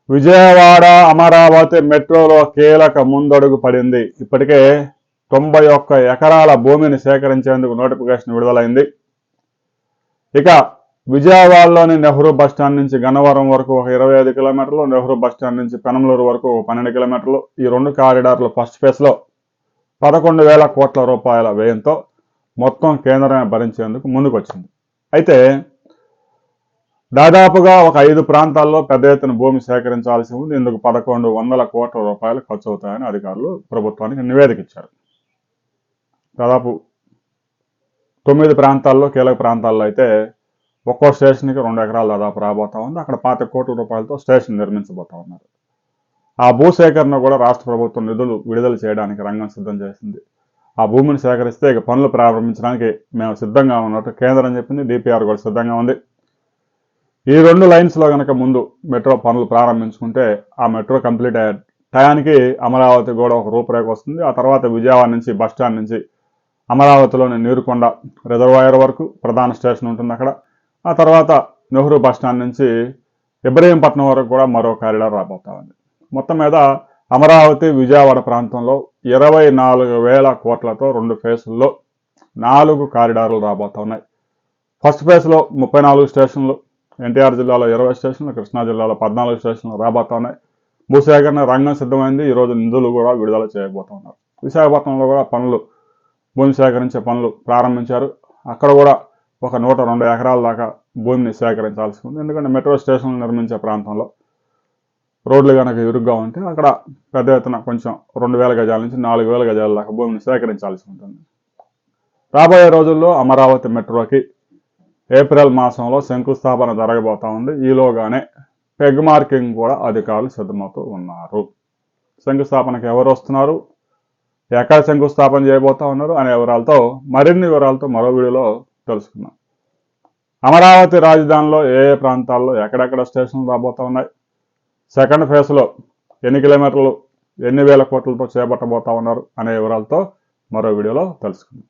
విజయవాడ అమరావతి మెట్రోలో కీలక ముందడుగు పడింది. ఇప్పటికే 91 ఎకరాల భూమిని సేకరించేందుకు నోటిఫికేషన్ విడుదలైంది. ఇక విజయవాడలోని నెహ్రూ బస్టాండ్ నుంచి గన్నవరం వరకు ఒక 25 కిలోమీటర్లు, నెహ్రూ బస్టాండ్ నుంచి పెనంలూరు వరకు 12 కిలోమీటర్లు, ఈ 2 కారిడార్లు ఫస్ట్ ఫేజ్లో 11,000 కోట్ల రూపాయల వ్యయంతో మొత్తం కేంద్రమే భరించేందుకు ముందుకొచ్చింది. అయితే దాదాపుగా ఒక 5 ప్రాంతాల్లో పెద్ద ఎత్తున భూమి సేకరించాల్సి ఉంది. ఇందుకు 1,100 కోట్ల రూపాయలు ఖర్చు అవుతాయని అధికారులు ప్రభుత్వానికి నివేదిక ఇచ్చారు. దాదాపు 9 ప్రాంతాల్లో, కీలక ప్రాంతాల్లో అయితే ఒక్కో స్టేషన్కి 2 ఎకరాలు దాదాపు రాబోతా ఉంది. అక్కడ 25 కోట్ల రూపాయలతో స్టేషన్ నిర్మించబోతా ఉన్నారు. ఆ భూసేకరణ కూడా రాష్ట్ర ప్రభుత్వం నిధులు విడుదల చేయడానికి రంగం సిద్ధం చేసింది. ఆ భూమిని సేకరిస్తే ఇక పనులు ప్రారంభించడానికి మేము సిద్ధంగా ఉన్నట్టు కేంద్రం చెప్పింది. DPR కూడా సిద్ధంగా ఉంది. ఈ 2 లైన్స్లో కనుక ముందు మెట్రో పనులు ప్రారంభించుకుంటే ఆ మెట్రో కంప్లీట్ అయ్యే టయానికి అమరావతి కూడా ఒక రూపురేఖ వస్తుంది. ఆ తర్వాత విజయవాడ నుంచి బస్టాండ్ నుంచి అమరావతిలోని నీరుకొండ రిజర్వాయర్ వరకు ప్రధాన స్టేషన్ ఉంటుంది అక్కడ. ఆ తర్వాత నెహ్రూ బస్టాండ్ నుంచి ఇబ్రహీంపట్నం వరకు కూడా మరో కారిడార్ రాబోతా ఉంది. మొత్తం మీద అమరావతి విజయవాడ ప్రాంతంలో 24,000 కోట్లతో 2 ఫేజుల్లో 4 కారిడార్లు రాబోతా ఉన్నాయి. ఫస్ట్ ఫేజ్లో 34 స్టేషన్లు, ఎన్టీఆర్ జిల్లాలో 20 స్టేషన్లు, కృష్ణా జిల్లాలో 14 స్టేషన్లు రాబోతా ఉన్నాయి. భూసేకరణ రంగం సిద్ధమైంది. ఈరోజు నిధులు కూడా విడుదల చేయబోతా ఉన్నారు. విశాఖపట్నంలో కూడా భూమి సేకరించే పనులు ప్రారంభించారు. అక్కడ కూడా ఒక 102 ఎకరాల దాకా భూమిని సేకరించాల్సి ఉంది. ఎందుకంటే మెట్రో స్టేషన్లు నిర్మించే ప్రాంతంలో రోడ్లు కనుక ఇరుగ్గా ఉంటే అక్కడ పెద్ద ఎత్తున కొంచెం 2,000 గజాల నుంచి 4,000 గజాల దాకా భూమిని సేకరించాల్సి ఉంటుంది. రాబోయే రోజుల్లో అమరావతి మెట్రోకి ఏప్రిల్ మాసంలో శంకుస్థాపన జరగబోతా ఉంది. ఈలోగానే పెగ్ మార్కింగ్ కూడా అధికారులు సిద్ధమవుతూ ఉన్నారు. శంకుస్థాపనకు ఎవరు వస్తున్నారు, ఎక్కడ శంకుస్థాపన చేయబోతా ఉన్నారు అనే వివరాలతో మరిన్ని వివరాలతో మరో వీడియోలో తెలుసుకుందాం. అమరావతి రాజధానిలో ఏ ప్రాంతాల్లో ఎక్కడెక్కడ స్టేషన్లు రాబోతా ఉన్నాయి, సెకండ్ ఫేజ్లో ఎన్ని కిలోమీటర్లు, ఎన్ని వేల కోట్లతో చేపట్టబోతా ఉన్నారు అనే వివరాలతో మరో వీడియోలో తెలుసుకుందాం.